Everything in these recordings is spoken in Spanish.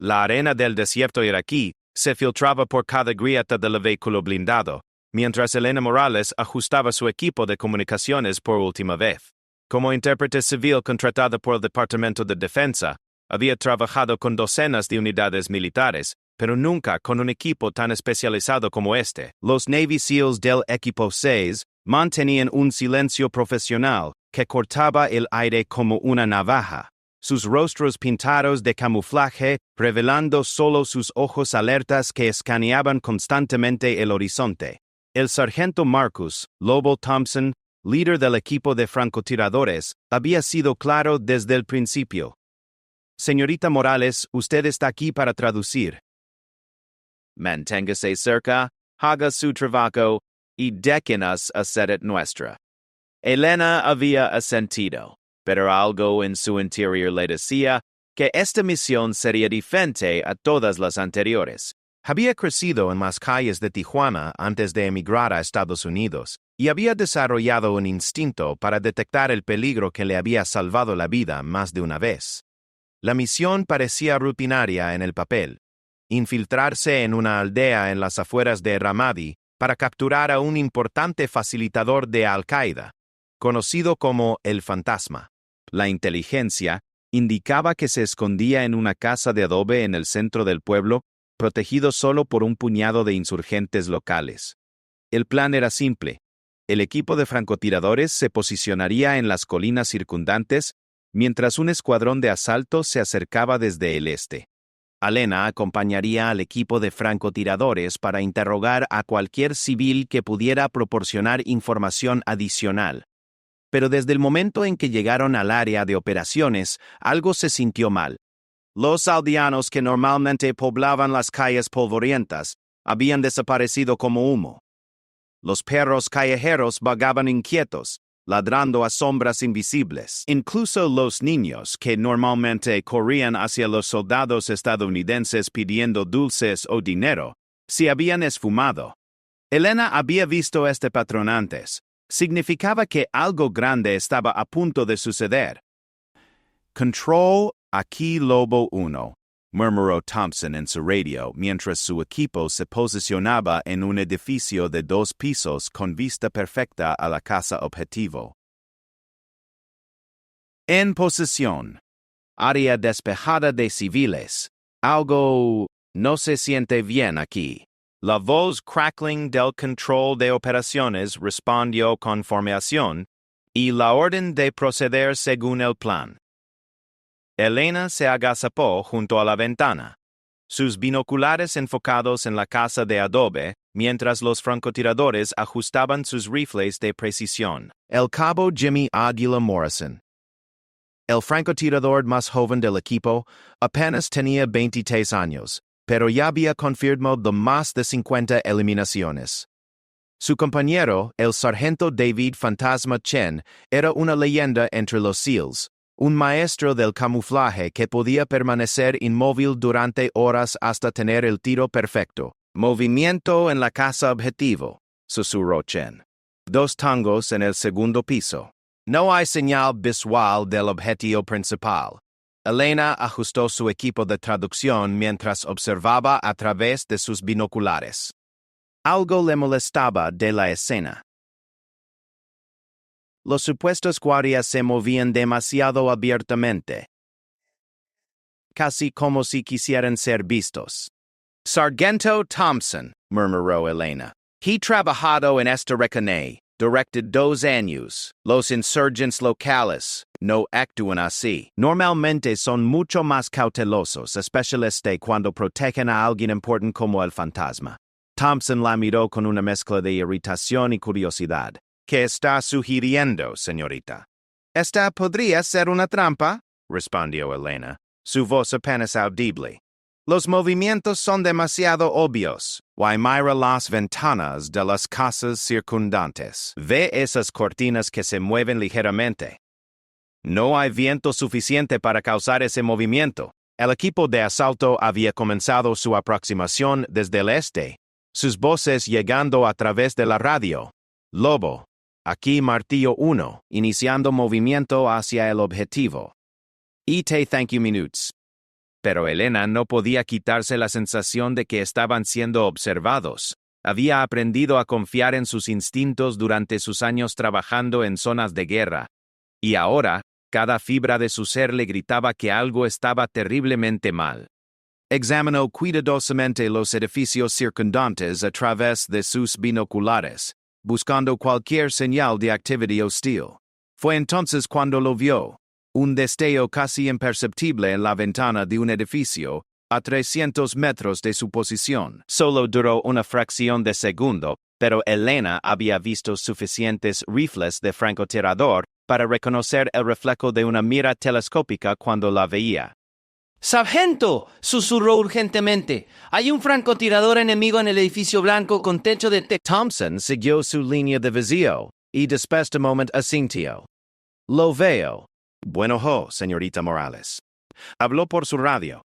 La arena del desierto iraquí se filtraba por cada grieta del vehículo blindado, mientras Elena Morales ajustaba su equipo de comunicaciones por última vez. Como intérprete civil contratada por el Departamento de Defensa, había trabajado con docenas de unidades militares, pero nunca con un equipo tan especializado como este. Los Navy SEALs del Equipo 6 mantenían un silencio profesional que cortaba el aire como una navaja, sus rostros pintados de camuflaje revelando solo sus ojos alertas que escaneaban constantemente el horizonte. El sargento Marcus Lobo Thompson, líder del equipo de francotiradores, había sido claro desde el principio. Señorita Morales, usted está aquí para traducir. Manténgase cerca, haga su trabajo y déjenos hacer it nuestra. Elena había asentido, pero algo en su interior le decía que esta misión sería diferente a todas las anteriores. Había crecido en las calles de Tijuana antes de emigrar a Estados Unidos y había desarrollado un instinto para detectar el peligro que le había salvado la vida más de una vez. La misión parecía rutinaria en el papel: infiltrarse en una aldea en las afueras de Ramadi para capturar a un importante facilitador de Al-Qaeda, conocido como el Fantasma. La inteligencia indicaba que se escondía en una casa de adobe en el centro del pueblo, protegido solo por un puñado de insurgentes locales. El plan era simple. El equipo de francotiradores se posicionaría en las colinas circundantes, mientras un escuadrón de asalto se acercaba desde el este. Elena acompañaría al equipo de francotiradores para interrogar a cualquier civil que pudiera proporcionar información adicional. Pero desde el momento en que llegaron al área de operaciones, algo se sintió mal. Los aldeanos que normalmente poblaban las calles polvorientas habían desaparecido como humo. Los perros callejeros vagaban inquietos, ladrando a sombras invisibles. Incluso los niños, que normalmente corrían hacia los soldados estadounidenses pidiendo dulces o dinero, se habían esfumado. Elena había visto este patrón antes. Significaba que algo grande estaba a punto de suceder. Control, aquí Lobo 1, murmuró Thompson en su radio mientras su equipo se posicionaba en un edificio de 2 pisos con vista perfecta a la casa objetivo. En posesión. Área despejada de civiles. Algo no se siente bien aquí. La voz crackling del control de operaciones respondió con formación y la orden de proceder según el plan. Elena se agazapó junto a la ventana, sus binoculares enfocados en la casa de adobe, mientras los francotiradores ajustaban sus rifles de precisión. El cabo Jimmy Aguila Morrison, el francotirador más joven del equipo, apenas tenía 23 años, pero ya había confirmado más de 50 eliminaciones. Su compañero, el sargento David Fantasma Chen, era una leyenda entre los SEALs, un maestro del camuflaje que podía permanecer inmóvil durante horas hasta tener el tiro perfecto. Movimiento en la casa objetivo, susurró Chen. 2 tangos en el segundo piso. No hay señal visual del objetivo principal. Elena ajustó su equipo de traducción mientras observaba a través de sus binoculares. Algo le molestaba de la escena. Los supuestos guardias se movían demasiado abiertamente, casi como si quisieran ser vistos. Sargento Thompson, murmuró Elena. He trabajado en esta recaney, durante 2 años. Los insurgentes locales no actúan así. Normalmente son mucho más cautelosos, especialmente cuando protegen a alguien importante como el fantasma. Thompson la miró con una mezcla de irritación y curiosidad. ¿Qué está sugiriendo, señorita? Esta podría ser una trampa, respondió Elena, su voz apenas audible. Los movimientos son demasiado obvios. Mira las ventanas de las casas circundantes. Ve esas cortinas que se mueven ligeramente. No hay viento suficiente para causar ese movimiento. El equipo de asalto había comenzado su aproximación desde el este, sus voces llegando a través de la radio. Lobo, aquí Martillo 1, iniciando movimiento hacia el objetivo. ET thank you minutes. Pero Elena no podía quitarse la sensación de que estaban siendo observados. Había aprendido a confiar en sus instintos durante sus años trabajando en zonas de guerra. Y ahora, cada fibra de su ser le gritaba que algo estaba terriblemente mal. Examinó cuidadosamente los edificios circundantes a través de sus binoculares, buscando cualquier señal de actividad hostil. Fue entonces cuando lo vio. Un destello casi imperceptible en la ventana de un edificio, a 300 metros de su posición. Solo duró una fracción de segundo, pero Elena había visto suficientes rifles de francotirador para reconocer el reflejo de una mira telescópica cuando la veía. ¡Sargento!, susurró urgentemente. Hay un francotirador enemigo en el edificio blanco con techo de Thompson siguió su línea de vacío, y después de momento asintió. Lo veo. Buen ojo, señorita Morales. Habló por su radio.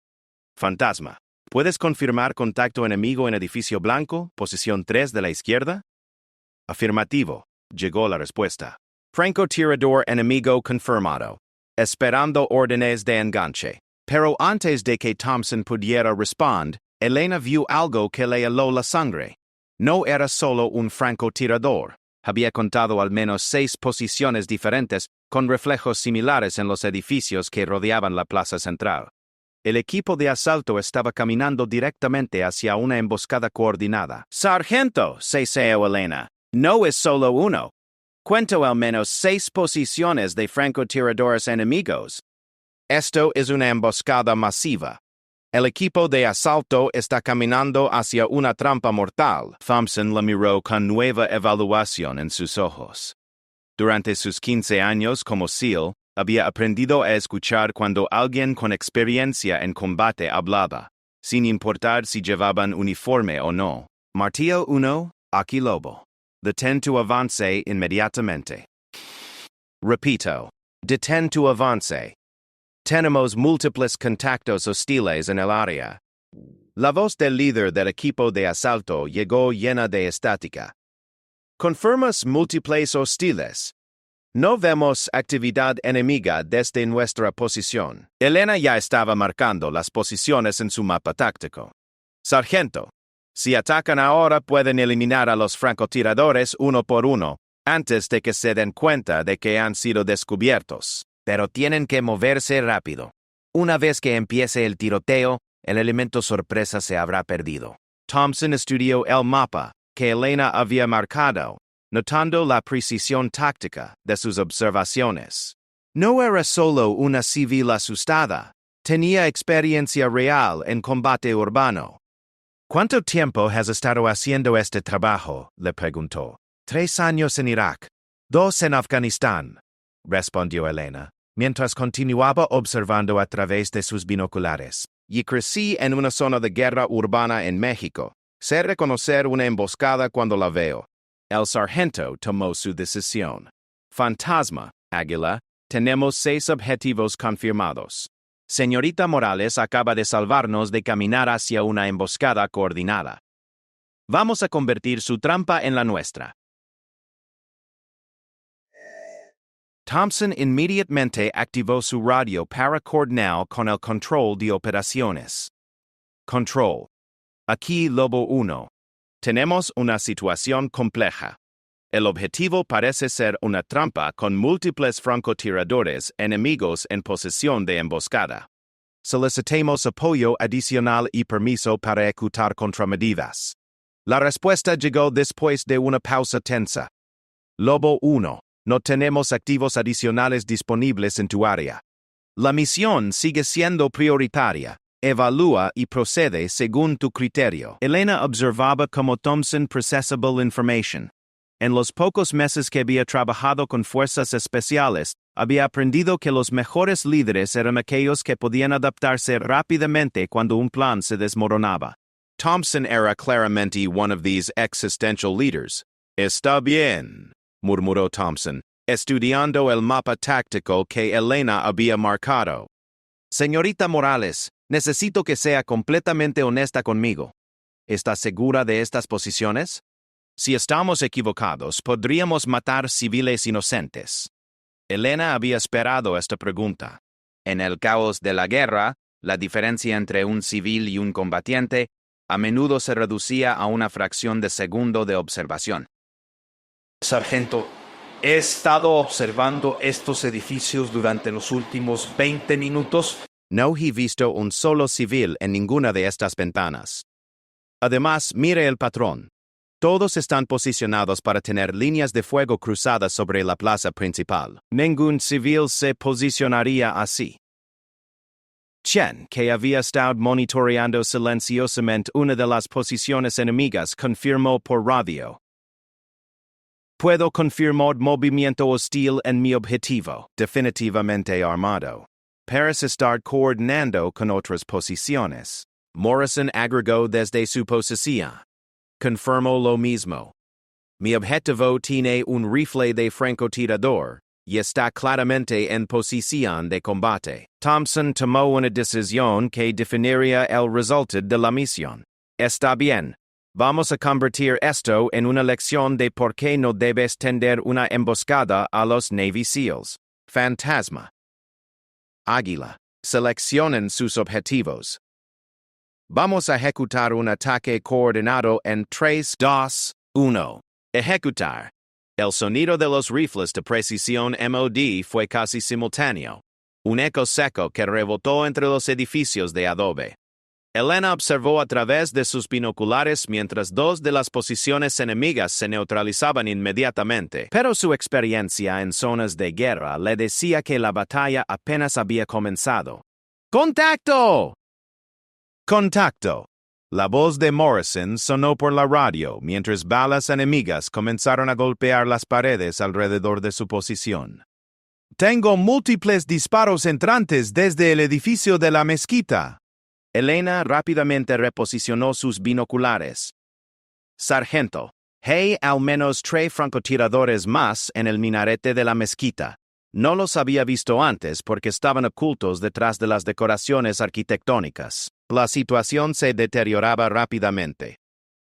Fantasma, ¿puedes confirmar contacto enemigo en edificio blanco, posición 3 de la izquierda? Afirmativo, llegó la respuesta. Francotirador enemigo confirmado. Esperando órdenes de enganche. Pero antes de que Thompson pudiera responder, Elena vio algo que le heló la sangre. No era solo un francotirador. Había contado al menos 6 posiciones diferentes con reflejos similares en los edificios que rodeaban la plaza central. El equipo de asalto estaba caminando directamente hacia una emboscada coordinada. «Sargento», ceseó Elena, «no es solo uno. Cuento al menos 6 posiciones de francotiradores enemigos. Esto es una emboscada masiva. El equipo de asalto está caminando hacia una trampa mortal». Thompson la miró con nueva evaluación en sus ojos. Durante sus 15 años como SEAL, había aprendido a escuchar cuando alguien con experiencia en combate hablaba, sin importar si llevaban uniforme o no. Martillo 1, aquí Lobo. Detén tu avance inmediatamente. Repito, detén tu avance. Tenemos múltiples contactos hostiles en el área. La voz del líder del equipo de asalto llegó llena de estática. ¿Confirmas múltiples hostiles? No vemos actividad enemiga desde nuestra posición. Elena ya estaba marcando las posiciones en su mapa táctico. Sargento, si atacan ahora pueden eliminar a los francotiradores uno por uno, antes de que se den cuenta de que han sido descubiertos. Pero tienen que moverse rápido. Una vez que empiece el tiroteo, el elemento sorpresa se habrá perdido. Thompson estudió el mapa que Elena había marcado, notando la precisión táctica de sus observaciones. No era solo una civil asustada, tenía experiencia real en combate urbano. ¿Cuánto tiempo has estado haciendo este trabajo?, le preguntó. 3 años en Irak, 2 en Afganistán, respondió Elena, mientras continuaba observando a través de sus binoculares. Y crecí en una zona de guerra urbana en México. Sé reconocer una emboscada cuando la veo. El sargento tomó su decisión. Fantasma, Águila, tenemos 6 objetivos confirmados. Señorita Morales acaba de salvarnos de caminar hacia una emboscada coordinada. Vamos a convertir su trampa en la nuestra. Thompson inmediatamente activó su radio para coordinar con el control de operaciones. Control. Aquí Lobo 1. Tenemos una situación compleja. El objetivo parece ser una trampa con múltiples francotiradores enemigos en posesión de emboscada. Solicitemos apoyo adicional y permiso para ejecutar contramedidas. La respuesta llegó después de una pausa tensa. Lobo 1. No tenemos activos adicionales disponibles en tu área. La misión sigue siendo prioritaria. Evalúa y procede según tu criterio. Elena observaba cómo Thompson processable information. En los pocos meses que había trabajado con fuerzas especiales, había aprendido que los mejores líderes eran aquellos que podían adaptarse rápidamente cuando un plan se desmoronaba. Thompson era claramente one of these existential leaders. Está bien, murmuró Thompson, estudiando el mapa táctico que Elena había marcado. Señorita Morales, necesito que sea completamente honesta conmigo. ¿Está segura de estas posiciones? Si estamos equivocados, podríamos matar civiles inocentes. Elena había esperado esta pregunta. En el caos de la guerra, La diferencia entre un civil y un combatiente a menudo se reducía a una fracción de segundo de observación. Sargento, he estado observando estos edificios durante los últimos 20 minutos. No he visto un solo civil en ninguna de estas ventanas. Además, mire el patrón. Todos están posicionados para tener líneas de fuego cruzadas sobre la plaza principal. Ningún civil se posicionaría así. Chen, que había estado monitoreando silenciosamente una de las posiciones enemigas, confirmó por radio. Puedo confirmar movimiento hostil en mi objetivo, definitivamente armado. Parece estar coordinando con otras posiciones. Morrison agregó desde su posición. Confirmo lo mismo. Mi objetivo tiene un rifle de francotirador y está claramente en posición de combate. Thompson tomó una decisión que definiría el resultado de la misión. Está bien. Vamos a convertir esto en una lección de por qué no debes tender una emboscada a los Navy SEALs. Fantasma. Águila. Seleccionen sus objetivos. Vamos a ejecutar un ataque coordinado en 3, 2, 1. Ejecutar. El sonido de los rifles de precisión MOD fue casi simultáneo. Un eco seco que rebotó entre los edificios de adobe. Elena observó a través de sus binoculares mientras dos de las posiciones enemigas se neutralizaban inmediatamente, pero su experiencia en zonas de guerra le decía que la batalla apenas había comenzado. ¡Contacto! ¡Contacto! La voz de Morrison sonó por la radio mientras balas enemigas comenzaron a golpear las paredes alrededor de su posición. Tengo múltiples disparos entrantes desde el edificio de la mezquita. Elena rápidamente reposicionó sus binoculares. Sargento, hay al menos 3 francotiradores más en el minarete de la mezquita. No los había visto antes porque estaban ocultos detrás de las decoraciones arquitectónicas. La situación se deterioraba rápidamente.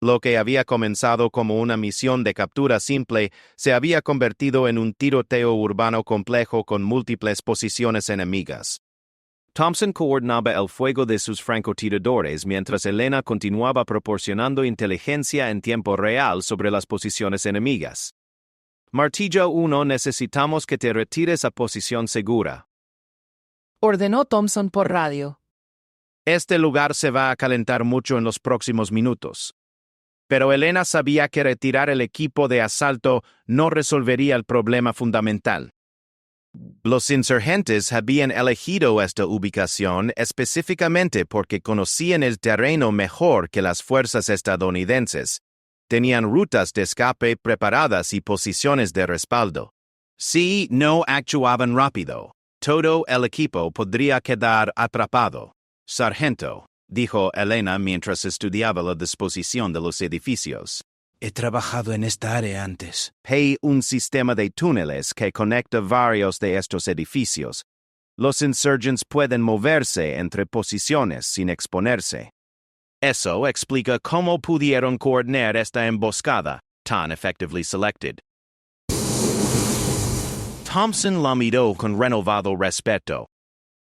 Lo que había comenzado como una misión de captura simple se había convertido en un tiroteo urbano complejo con múltiples posiciones enemigas. Thompson coordinaba el fuego de sus francotiradores mientras Elena continuaba proporcionando inteligencia en tiempo real sobre las posiciones enemigas. Martillo 1, necesitamos que te retires a posición segura. Ordenó Thompson por radio. Este lugar se va a calentar mucho en los próximos minutos. Pero Elena sabía que retirar el equipo de asalto no resolvería el problema fundamental. Los insurgentes habían elegido esta ubicación específicamente porque conocían el terreno mejor que las fuerzas estadounidenses. Tenían rutas de escape preparadas y posiciones de respaldo. Si no actuaban rápido, todo el equipo podría quedar atrapado. Sargento, dijo Elena mientras estudiaba la disposición de los edificios. He trabajado en esta área antes. Hay un sistema de túneles que conecta varios de estos edificios. Los insurgents pueden moverse entre posiciones sin exponerse. Eso explica cómo pudieron coordinar esta emboscada, tan effectively selected. Thompson la miró con renovado respeto.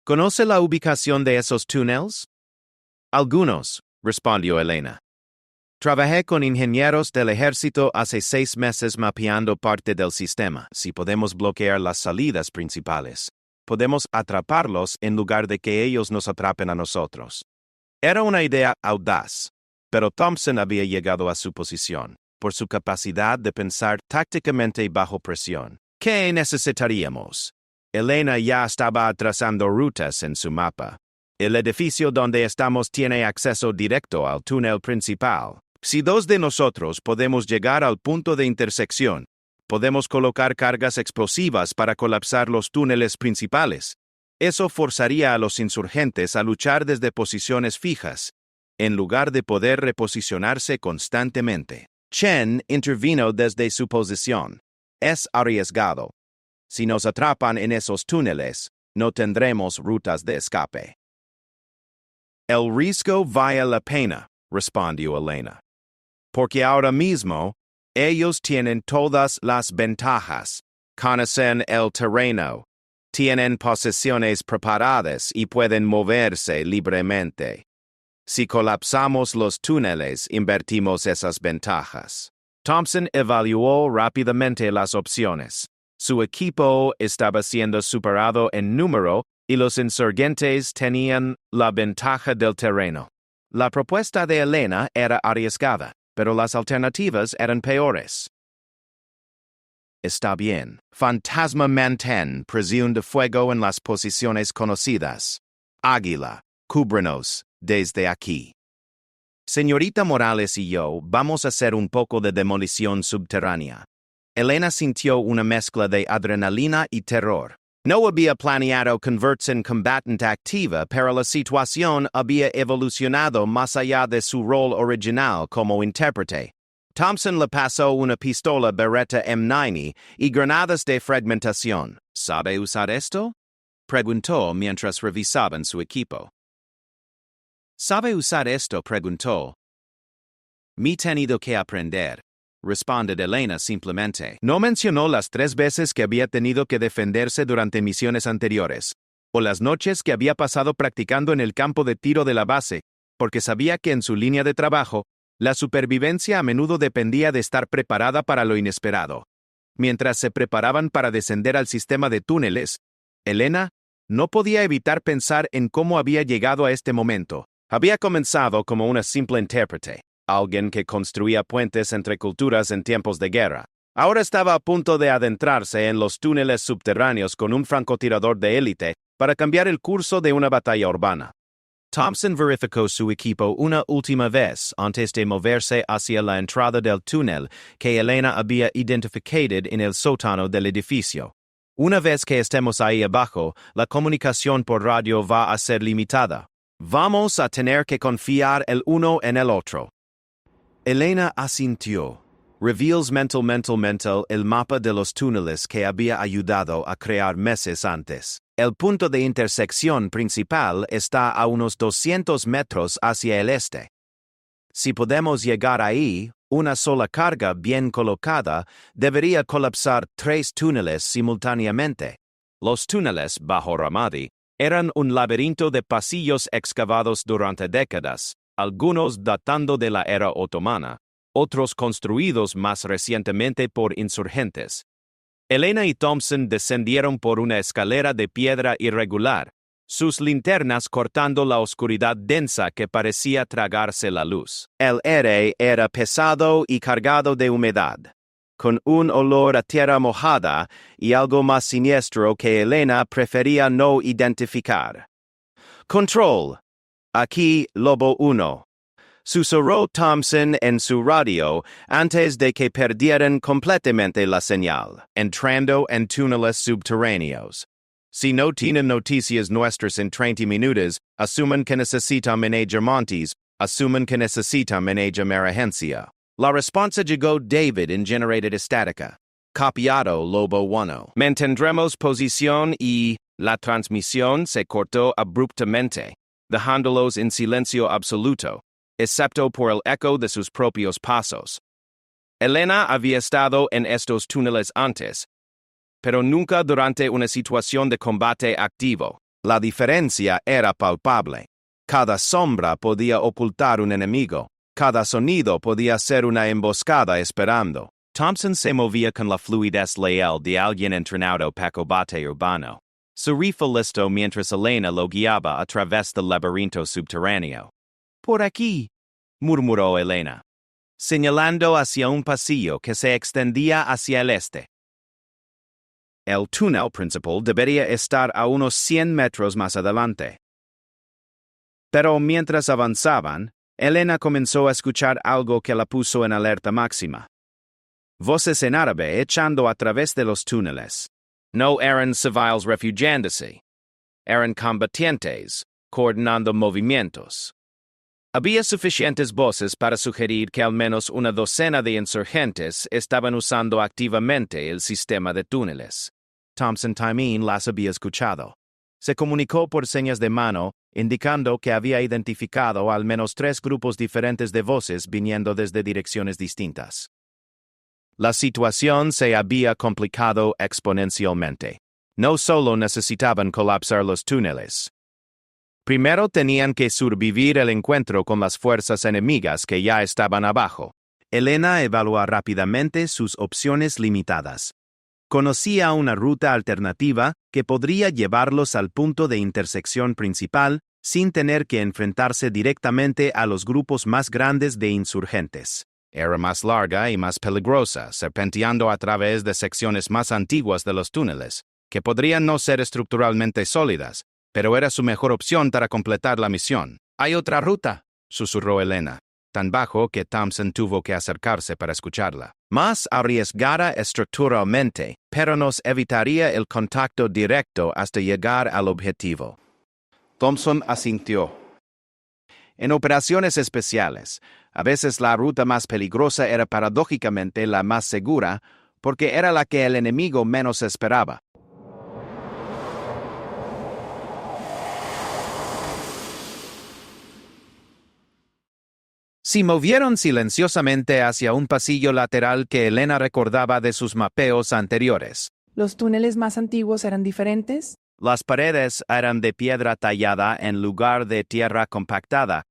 ¿Conoce la ubicación de esos túneles? Algunos, respondió Elena. Trabajé con ingenieros del ejército hace 6 meses mapeando parte del sistema. Si podemos bloquear las salidas principales, podemos atraparlos en lugar de que ellos nos atrapen a nosotros. Era una idea audaz, pero Thompson había llegado a su posición por su capacidad de pensar tácticamente bajo presión. ¿Qué necesitaríamos? Elena ya estaba trazando rutas en su mapa. El edificio donde estamos tiene acceso directo al túnel principal. Si 2 de nosotros podemos llegar al punto de intersección, podemos colocar cargas explosivas para colapsar los túneles principales. Eso forzaría a los insurgentes a luchar desde posiciones fijas, en lugar de poder reposicionarse constantemente. Chen intervino desde su posición. Es arriesgado. Si nos atrapan en esos túneles, no tendremos rutas de escape. El riesgo vale la pena, respondió Elena. Porque ahora mismo, ellos tienen todas las ventajas. Conocen el terreno. Tienen posiciones preparadas y pueden moverse libremente. Si colapsamos los túneles, invertimos esas ventajas. Thompson evaluó rápidamente las opciones. Su equipo estaba siendo superado en número y los insurgentes tenían la ventaja del terreno. La propuesta de Elena era arriesgada, pero las alternativas eran peores. Está bien. Fantasma mantén presión de fuego en las posiciones conocidas. Águila, cúbrenos desde aquí. Señorita Morales y yo vamos a hacer un poco de demolición subterránea. Elena sintió una mezcla de adrenalina y terror. No había planeado convertirse en combatente activa, pero la situación había evolucionado más allá de su rol original como intérprete. Thompson le pasó una pistola Beretta M90 y granadas de fragmentación. ¿Sabe usar esto?, preguntó mientras revisaban su equipo. ¿Sabe usar esto?, preguntó. Me he tenido que aprender, responde Elena simplemente. No mencionó las 3 veces que había tenido que defenderse durante misiones anteriores, o las noches que había pasado practicando en el campo de tiro de la base, porque sabía que en su línea de trabajo, la supervivencia a menudo dependía de estar preparada para lo inesperado. Mientras se preparaban para descender al sistema de túneles, Elena no podía evitar pensar en cómo había llegado a este momento. Había comenzado como una simple intérprete, alguien que construía puentes entre culturas en tiempos de guerra. Ahora estaba a punto de adentrarse en los túneles subterráneos con un francotirador de élite para cambiar el curso de una batalla urbana. Thompson verificó su equipo una última vez antes de moverse hacia la entrada del túnel que Elena había identificado en el sótano del edificio. Una vez que estemos ahí abajo, la comunicación por radio va a ser limitada. Vamos a tener que confiar el uno en el otro. Elena asintió. Reveals mental el mapa de los túneles que había ayudado a crear meses antes. El punto de intersección principal está a unos 200 metros hacia el este. Si podemos llegar ahí, una sola carga bien colocada debería colapsar 3 túneles simultáneamente. Los túneles bajo Ramadi eran un laberinto de pasillos excavados durante décadas, algunos datando de la era otomana, otros construidos más recientemente por insurgentes. Elena y Thompson descendieron por una escalera de piedra irregular, sus linternas cortando la oscuridad densa que parecía tragarse la luz. El aire era pesado y cargado de humedad, con un olor a tierra mojada y algo más siniestro que Elena prefería no identificar. «Control. Aquí, Lobo 1», susurró Thompson en su radio antes de que perdieran completamente la señal, entrando en túneles subterráneos. Si no tienen noticias nuestras en 30 minutos, asuman que necesitan manager Montes, asuman que necesitan manager emergencia. La respuesta llegó David en Generated Estática. Copiado Lobo 1. Mantendremos posición y la transmisión se cortó abruptamente, dejándolos en silencio absoluto, excepto por el eco de sus propios pasos. Elena había estado en estos túneles antes, pero nunca durante una situación de combate activo. La diferencia era palpable. Cada sombra podía ocultar un enemigo. Cada sonido podía ser una emboscada esperando. Thompson se movía con la fluidez leal de alguien entrenado para combate urbano. Su rifle listo mientras Elena lo guiaba a través del laberinto subterráneo. «Por aquí», murmuró Elena, señalando hacia un pasillo que se extendía hacia el este. El túnel principal debería estar a unos 100 metros más adelante. Pero mientras avanzaban, Elena comenzó a escuchar algo que la puso en alerta máxima. Voces en árabe echando a través de los túneles. No eran civiles refugiándose. Eran combatientes, coordinando movimientos. Había suficientes voces para sugerir que al menos una docena de insurgentes estaban usando activamente el sistema de túneles. Thompson también las había escuchado. Se comunicó por señas de mano, indicando que había identificado al menos 3 grupos diferentes de voces viniendo desde direcciones distintas. La situación se había complicado exponencialmente. No solo necesitaban colapsar los túneles. Primero tenían que sobrevivir el encuentro con las fuerzas enemigas que ya estaban abajo. Elena evaluó rápidamente sus opciones limitadas. Conocía una ruta alternativa que podría llevarlos al punto de intersección principal sin tener que enfrentarse directamente a los grupos más grandes de insurgentes. Era más larga y más peligrosa, serpenteando a través de secciones más antiguas de los túneles, que podrían no ser estructuralmente sólidas, pero era su mejor opción para completar la misión. Hay otra ruta, Susurró Elena, tan bajo que Thompson tuvo que acercarse para escucharla. Más arriesgada estructuralmente, pero nos evitaría el contacto directo hasta llegar al objetivo. Thompson asintió. En operaciones especiales, a veces la ruta más peligrosa era paradójicamente la más segura, porque era la que el enemigo menos esperaba. Se movieron silenciosamente hacia un pasillo lateral que Elena recordaba de sus mapeos anteriores. ¿Los túneles más antiguos eran diferentes? Las paredes eran de piedra tallada en lugar de tierra compactada,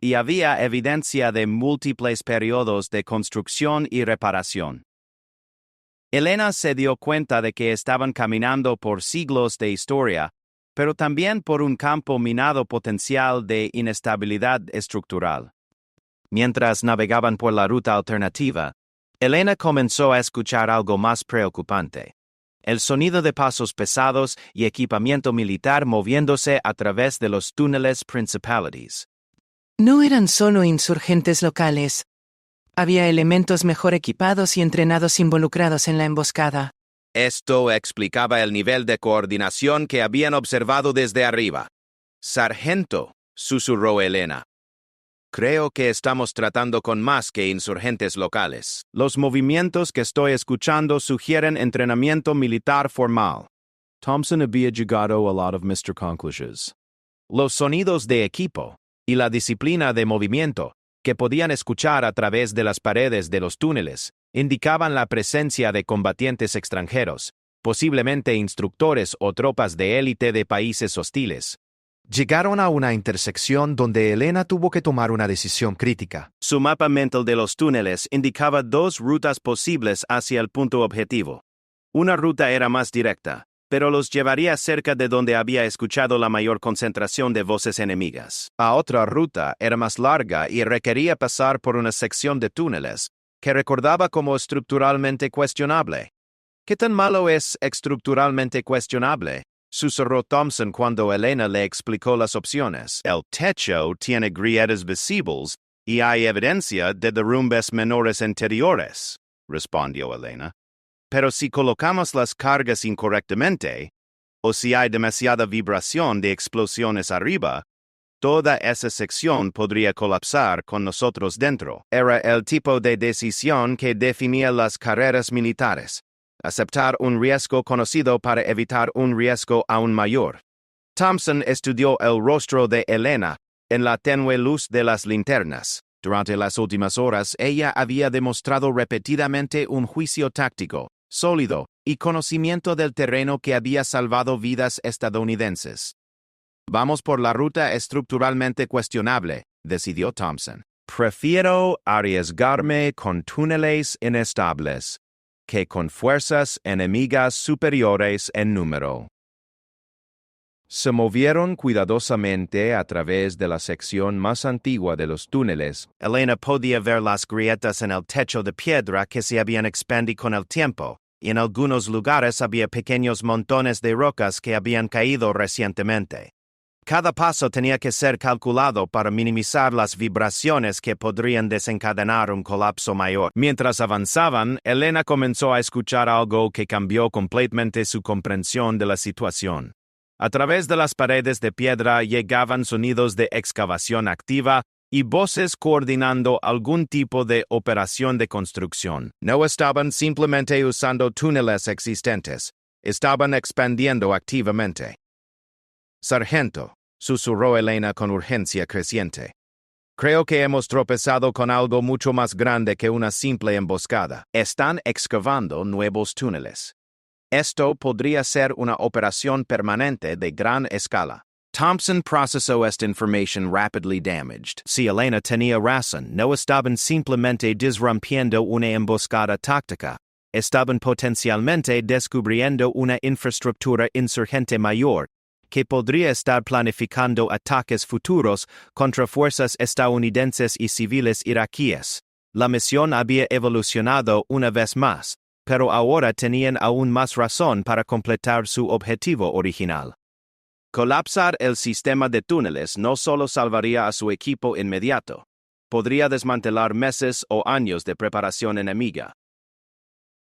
y había evidencia de múltiples periodos de construcción y reparación. Elena se dio cuenta de que estaban caminando por siglos de historia, pero también por un campo minado potencial de inestabilidad estructural. Mientras navegaban por la ruta alternativa, Elena comenzó a escuchar algo más preocupante: el sonido de pasos pesados y equipamiento militar moviéndose a través de los túneles principales. No eran solo insurgentes locales. Había elementos mejor equipados y entrenados involucrados en la emboscada. Esto explicaba el nivel de coordinación que habían observado desde arriba. «Sargento», susurró Elena. «Creo que estamos tratando con más que insurgentes locales. Los movimientos que estoy escuchando sugieren entrenamiento militar formal». Thompson había llegado a lot of Mr. Conclusions. Los sonidos de equipo y la disciplina de movimiento que podían escuchar a través de las paredes de los túneles indicaban la presencia de combatientes extranjeros, posiblemente instructores o tropas de élite de países hostiles. Llegaron a una intersección donde Elena tuvo que tomar una decisión crítica. Su mapa mental de los túneles indicaba dos rutas posibles hacia el punto objetivo. Una ruta era más directa, pero los llevaría cerca de donde había escuchado la mayor concentración de voces enemigas. La otra ruta era más larga y requería pasar por una sección de túneles que recordaba como estructuralmente cuestionable. ¿Qué tan malo es estructuralmente cuestionable?, susurró Thompson cuando Elena le explicó las opciones. El techo tiene grietas visibles y hay evidencia de derrumbes menores anteriores, respondió Elena. Pero si colocamos las cargas incorrectamente, o si hay demasiada vibración de explosiones arriba, toda esa sección podría colapsar con nosotros dentro. Era el tipo de decisión que definía las carreras militares: aceptar un riesgo conocido para evitar un riesgo aún mayor. Thompson estudió el rostro de Elena en la tenue luz de las linternas. Durante las últimas horas, ella había demostrado repetidamente un juicio táctico, sólido, y conocimiento del terreno que había salvado vidas estadounidenses. «Vamos por la ruta estructuralmente cuestionable», decidió Thompson. «Prefiero arriesgarme con túneles inestables que con fuerzas enemigas superiores en número». Se movieron cuidadosamente a través de la sección más antigua de los túneles. Elena podía ver las grietas en el techo de piedra que se habían expandido con el tiempo, y en algunos lugares había pequeños montones de rocas que habían caído recientemente. Cada paso tenía que ser calculado para minimizar las vibraciones que podrían desencadenar un colapso mayor. Mientras avanzaban, Elena comenzó a escuchar algo que cambió completamente su comprensión de la situación. A través de las paredes de piedra llegaban sonidos de excavación activa y voces coordinando algún tipo de operación de construcción. No estaban simplemente usando túneles existentes, estaban expandiendo activamente. «Sargento», susurró Elena con urgencia creciente. «Creo que hemos tropezado con algo mucho más grande que una simple emboscada. Están excavando nuevos túneles». Esto podría ser una operación permanente de gran escala. Thompson procesó esta información rapidly damaged. Si Elena tenía razón, no estaban simplemente disrumpiendo una emboscada táctica. Estaban potencialmente descubriendo una infraestructura insurgente mayor, que podría estar planificando ataques futuros contra fuerzas estadounidenses y civiles iraquíes. La misión había evolucionado una vez más, pero ahora tenían aún más razón para completar su objetivo original. Colapsar el sistema de túneles no solo salvaría a su equipo inmediato, podría desmantelar meses o años de preparación enemiga.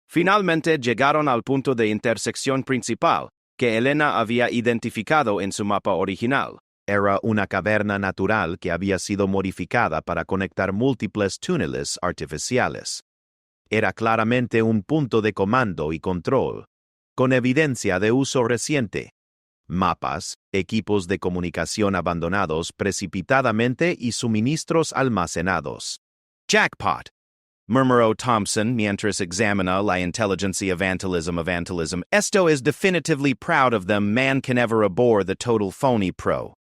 Finalmente llegaron al punto de intersección principal, que Elena había identificado en su mapa original. Era una caverna natural que había sido modificada para conectar múltiples túneles artificiales. Era claramente un punto de comando y control, con evidencia de uso reciente. Mapas, equipos de comunicación abandonados precipitadamente y suministros almacenados. Jackpot, murmuró Thompson mientras examina la inteligencia of Vandalism. Esto is definitively proud of them man can ever abhor the total phony pro.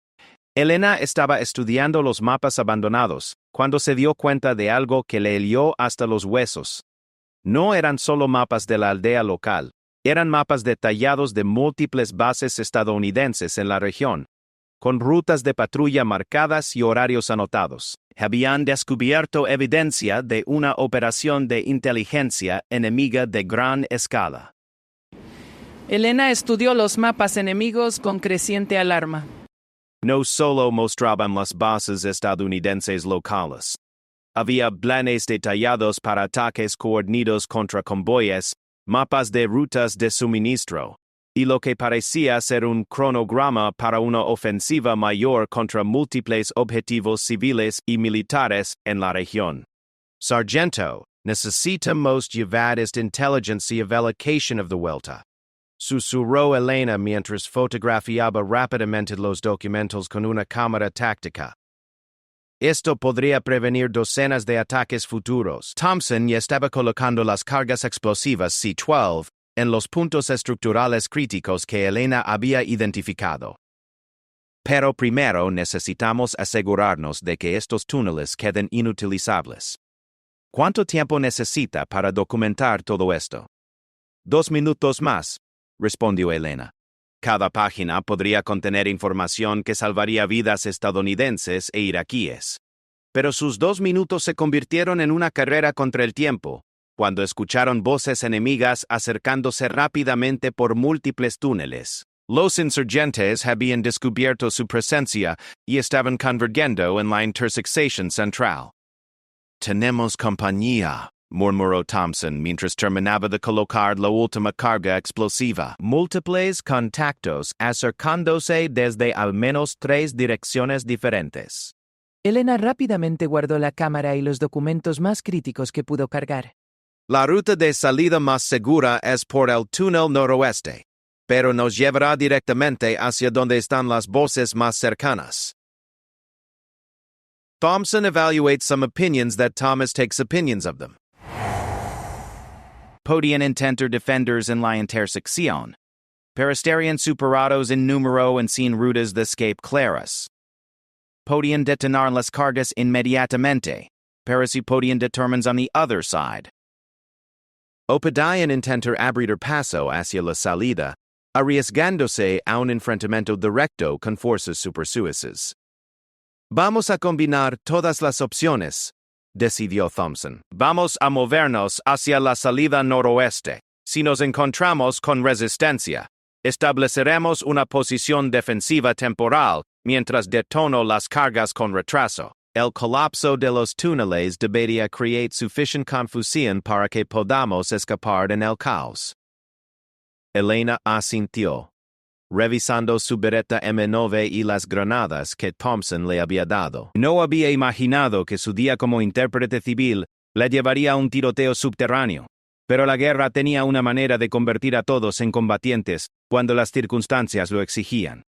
Elena estaba estudiando los mapas abandonados, cuando se dio cuenta de algo que le hirió hasta los huesos. No eran solo mapas de la aldea local, eran mapas detallados de múltiples bases estadounidenses en la región, con rutas de patrulla marcadas y horarios anotados. Habían descubierto evidencia de una operación de inteligencia enemiga de gran escala. Elena estudió los mapas enemigos con creciente alarma. No solo mostraban las bases estadounidenses locales. Había planes detallados para ataques coordinados contra convoyes, mapas de rutas de suministro, y lo que parecía ser un cronograma para una ofensiva mayor contra múltiples objetivos civiles y militares en la región. Sargento, necesitamos llevar esta inteligencia a la location of the vuelta. Susurró Elena mientras fotografiaba rápidamente los documentos con una cámara táctica. Esto podría prevenir docenas de ataques futuros. Thompson ya estaba colocando las cargas explosivas C-12 en los puntos estructurales críticos que Elena había identificado. Pero primero necesitamos asegurarnos de que estos túneles queden inutilizables. ¿Cuánto tiempo necesita para documentar todo esto? 2 minutos más, respondió Elena. Cada página podría contener información que salvaría vidas estadounidenses e iraquíes. Pero sus 2 minutos se convirtieron en una carrera contra el tiempo, cuando escucharon voces enemigas acercándose rápidamente por múltiples túneles. Los insurgentes habían descubierto su presencia y estaban convergiendo en la intersección central. Tenemos compañía, murmuró Thompson mientras terminaba de colocar la última carga explosiva. Múltiples contactos acercándose desde al menos 3 direcciones diferentes. Elena rápidamente guardó la cámara y los documentos más críticos que pudo cargar. La ruta de salida más segura es por el túnel noroeste, pero nos llevará directamente hacia donde están las voces más cercanas. Thompson evaluates some opinions that Thomas takes opinions of them. Podían intentar defenders en la intersección, pero estarían superados en número y sin rutas de escape claras. Podían detonar las cargas inmediatamente, pero si podían determines on the other side. O podían intentar abrir paso hacia la salida, arriesgándose a un enfrentamiento directo con fuerzas supersuices. Vamos a combinar todas las opciones, decidió Thompson. Vamos a movernos hacia la salida noroeste. Si nos encontramos con resistencia, estableceremos una posición defensiva temporal mientras detono las cargas con retraso. El colapso de los túneles debería crear suficiente confusión para que podamos escapar en el caos. Elena asintió, revisando su beretta M9 y las granadas que Thompson le había dado. No había imaginado que su día como intérprete civil le llevaría a un tiroteo subterráneo, pero la guerra tenía una manera de convertir a todos en combatientes cuando las circunstancias lo exigían.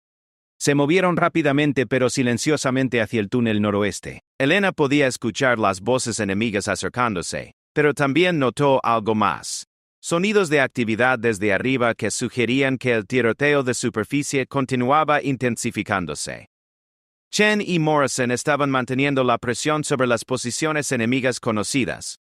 Se movieron rápidamente pero silenciosamente hacia el túnel noroeste. Elena podía escuchar las voces enemigas acercándose, pero también notó algo más. Sonidos de actividad desde arriba que sugerían que el tiroteo de superficie continuaba intensificándose. Chen y Morrison estaban manteniendo la presión sobre las posiciones enemigas conocidas,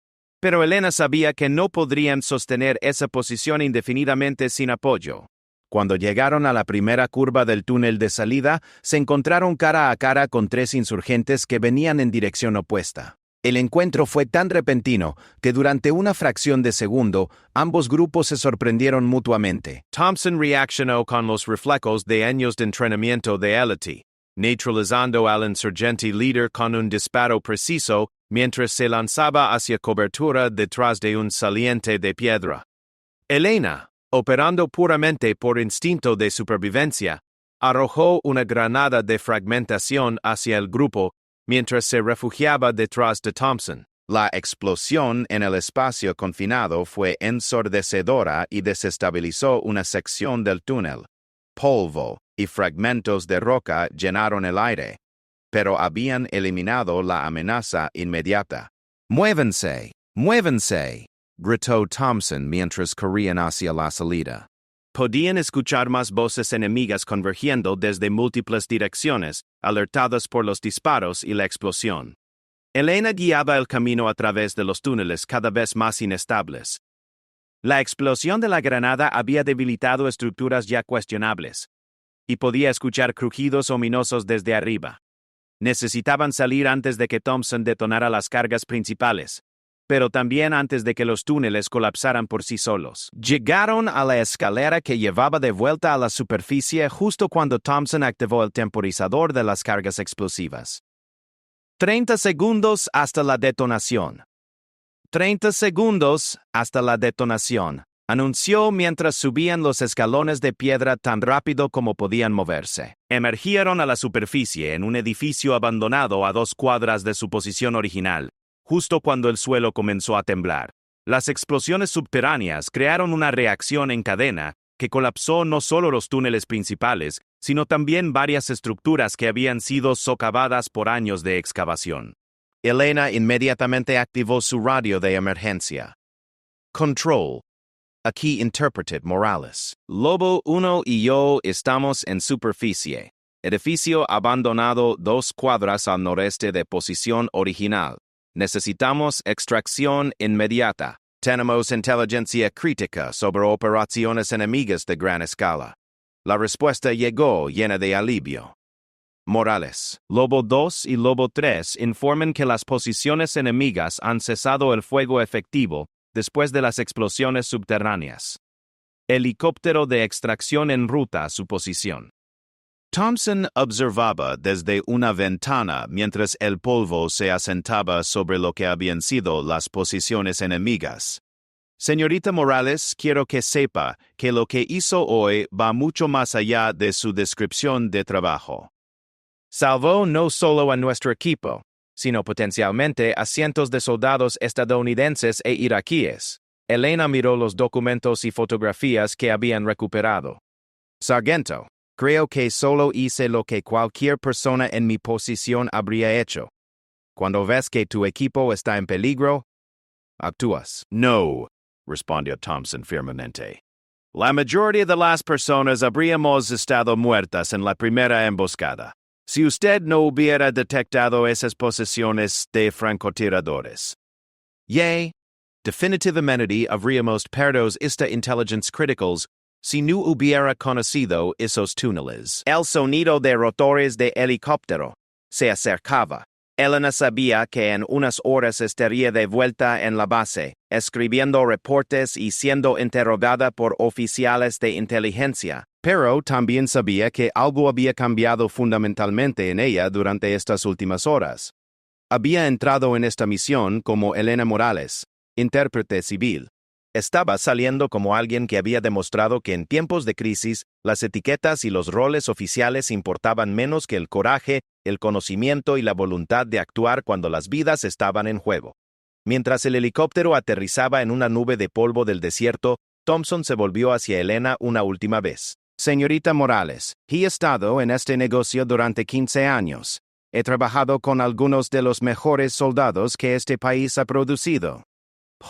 pero Elena sabía que no podrían sostener esa posición indefinidamente sin apoyo. Cuando llegaron a la primera curva del túnel de salida, se encontraron cara a cara con 3 insurgentes que venían en dirección opuesta. El encuentro fue tan repentino que durante una fracción de segundo, ambos grupos se sorprendieron mutuamente. Thompson reaccionó con los reflejos de años de entrenamiento de élite, neutralizando al insurgente líder con un disparo preciso mientras se lanzaba hacia cobertura detrás de un saliente de piedra. Elena, operando puramente por instinto de supervivencia, arrojó una granada de fragmentación hacia el grupo mientras se refugiaba detrás de Thompson. La explosión en el espacio confinado fue ensordecedora y desestabilizó una sección del túnel. Polvo y fragmentos de roca llenaron el aire, pero habían eliminado la amenaza inmediata. ¡Muévense! ¡Muévense!, gritó Thompson mientras corrían hacia la salida. Podían escuchar más voces enemigas convergiendo desde múltiples direcciones, alertadas por los disparos y la explosión. Elena guiaba el camino a través de los túneles cada vez más inestables. La explosión de la granada había debilitado estructuras ya cuestionables, y podía escuchar crujidos ominosos desde arriba. Necesitaban salir antes de que Thompson detonara las cargas principales, pero también antes de que los túneles colapsaran por sí solos. Llegaron a la escalera que llevaba de vuelta a la superficie justo cuando Thompson activó el temporizador de las cargas explosivas. 30 segundos hasta la detonación. 30 segundos hasta la detonación, anunció mientras subían los escalones de piedra tan rápido como podían moverse. Emergieron a la superficie en un edificio abandonado a 2 cuadras de su posición original, justo cuando el suelo comenzó a temblar. Las explosiones subterráneas crearon una reacción en cadena que colapsó no solo los túneles principales, sino también varias estructuras que habían sido socavadas por años de excavación. Elena inmediatamente activó su radio de emergencia. Control. Aquí Interpreted Morales. Lobo 1 y yo estamos en superficie. Edificio abandonado 2 cuadras al noreste de posición original. Necesitamos extracción inmediata. Tenemos inteligencia crítica sobre operaciones enemigas de gran escala. La respuesta llegó llena de alivio. Morales. Lobo 2 y Lobo 3 informan que las posiciones enemigas han cesado el fuego efectivo después de las explosiones subterráneas. Helicóptero de extracción en ruta a su posición. Thompson observaba desde una ventana mientras el polvo se asentaba sobre lo que habían sido las posiciones enemigas. Señorita Morales, quiero que sepa que lo que hizo hoy va mucho más allá de su descripción de trabajo. Salvó no solo a nuestro equipo, sino potencialmente a cientos de soldados estadounidenses e iraquíes. Elena miró los documentos y fotografías que habían recuperado. Sargento, creo que solo hice lo que cualquier persona en mi posición habría hecho. Cuando ves que tu equipo está en peligro, actúas. No, respondió Thompson firmemente. La mayoría de las personas habríamos estado muertas en la primera emboscada, si usted no hubiera detectado esas posiciones de francotiradores. Yea, definitivamente habríamos perdido esta intelligence criticals si no hubiera conocido esos túneles. El sonido de rotores de helicóptero se acercaba. Elena sabía que en unas horas estaría de vuelta en la base, escribiendo reportes y siendo interrogada por oficiales de inteligencia. Pero también sabía que algo había cambiado fundamentalmente en ella durante estas últimas horas. Había entrado en esta misión como Elena Morales, intérprete civil. Estaba saliendo como alguien que había demostrado que en tiempos de crisis, las etiquetas y los roles oficiales importaban menos que el coraje, el conocimiento y la voluntad de actuar cuando las vidas estaban en juego. Mientras el helicóptero aterrizaba en una nube de polvo del desierto, Thompson se volvió hacia Elena una última vez. Señorita Morales, he estado en este negocio durante 15 años. He trabajado con algunos de los mejores soldados que este país ha producido.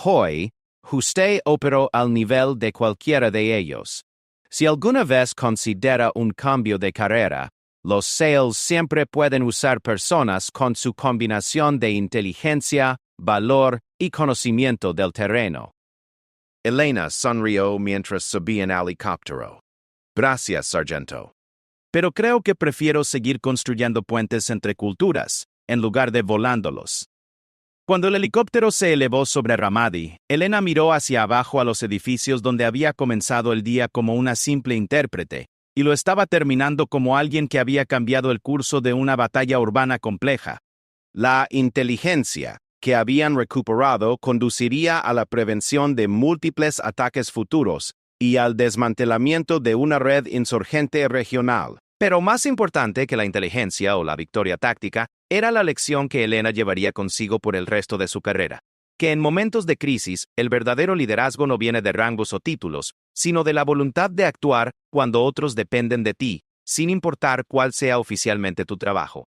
Hoy Usted operó al nivel de cualquiera de ellos. Si alguna vez considera un cambio de carrera, los sales siempre pueden usar personas con su combinación de inteligencia, valor y conocimiento del terreno. Elena sonrió mientras subía en helicóptero. Gracias, sargento. Pero creo que prefiero seguir construyendo puentes entre culturas, en lugar de volándolos. Cuando el helicóptero se elevó sobre Ramadi, Elena miró hacia abajo a los edificios donde había comenzado el día como una simple intérprete, y lo estaba terminando como alguien que había cambiado el curso de una batalla urbana compleja. La inteligencia que habían recuperado conduciría a la prevención de múltiples ataques futuros y al desmantelamiento de una red insurgente regional. Pero más importante que la inteligencia o la victoria táctica, era la lección que Elena llevaría consigo por el resto de su carrera. Que en momentos de crisis, el verdadero liderazgo no viene de rangos o títulos, sino de la voluntad de actuar cuando otros dependen de ti, sin importar cuál sea oficialmente tu trabajo.